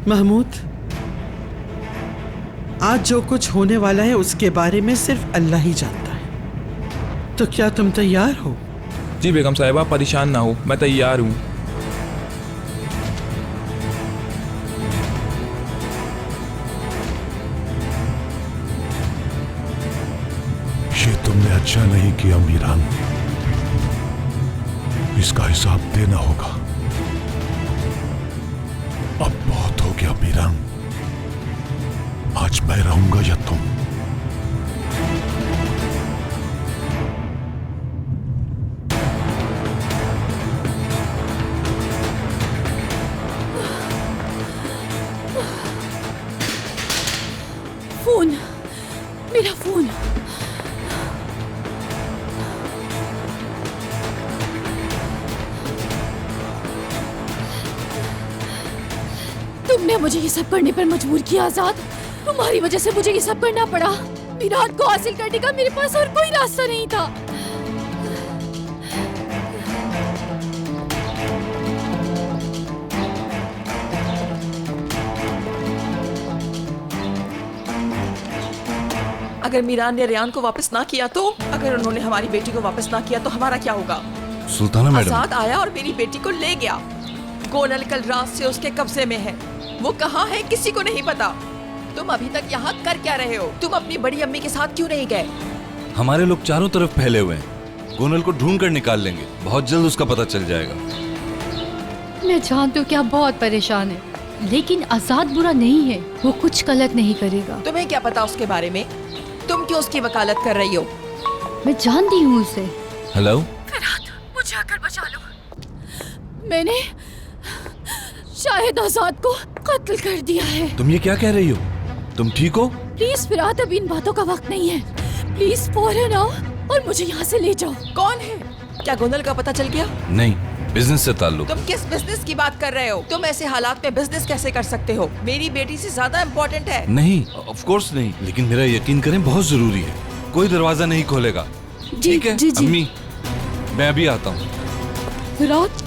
महमूद, आज जो कुछ होने वाला है उसके बारे में सिर्फ अल्लाह ही जानता है। तो क्या तुम तैयार हो? जी बेगम साहिबा, परेशान ना हो, मैं तैयार हूँ। ये तुमने अच्छा नहीं किया मीरान, इसका हिसाब देना होगा। अब बहुत हो गया मीरान, आज मैं रहूंगा या तुम? फोन, मेरा फोन। तुमने मुझे ये सब करने पर मजबूर किया आजाद। तुम्हारी वजह से मुझे ये सब करना पड़ा। मीरान को हासिल करने का मेरे पास और कोई रास्ता नहीं था। अगर मीरान ने रेयान को वापस ना किया तो, अगर उन्होंने हमारी बेटी को वापस ना किया तो हमारा क्या होगा? सुल्ताना मैडम, आजाद आया और मेरी बेटी को ले गया। गोनल कल रात से उसके कब्जे में है। वो कहाँ है किसी को नहीं पता। तुम अभी तक यहाँ कर क्या रहे हो? तुम अपनी बड़ी अम्मी के साथ क्यों नहीं गए? हमारे लोग चारों तरफ फैले हुए हैं। गोनल को ढूंढ कर निकाल लेंगे, बहुत जल्द उसका पता चल जाएगा। मैं जानती हूँ कि आप बहुत परेशान हैं, लेकिन आजाद बुरा नहीं है। वो कुछ गलत नहीं करेगा। तुम्हें क्या पता उसके बारे में? तुम क्यों उसकी वकालत कर रही हो? मैं जानती हूँ उसे। हेलो फरहाद, मुझे आकर बचा लो। मैंने शायद आजाद को कत्ल कर दिया है। तुम ये क्या कह रही हो? तुम ठीक हो? प्लीज फिरात, अभी इन बातों का वक्त नहीं है। प्लीज फौरन आओ और मुझे यहाँ से ले जाओ। कौन है? क्या गोनल का पता चल गया? नहीं, बिजनेस से ताल्लुक। तुम किस बिजनेस की बात कर रहे हो? तुम ऐसे हालात में बिजनेस कैसे कर सकते हो? मेरी बेटी से ज्यादा इम्पोर्टेंट है। नहीं, ऑफ कोर्स नहीं, लेकिन मेरा यकीन करें, बहुत जरूरी है। कोई दरवाजा नहीं खोलेगा। ठीक है जी, जी। अम्मी, मैं अभी आता हूँ। फिरात,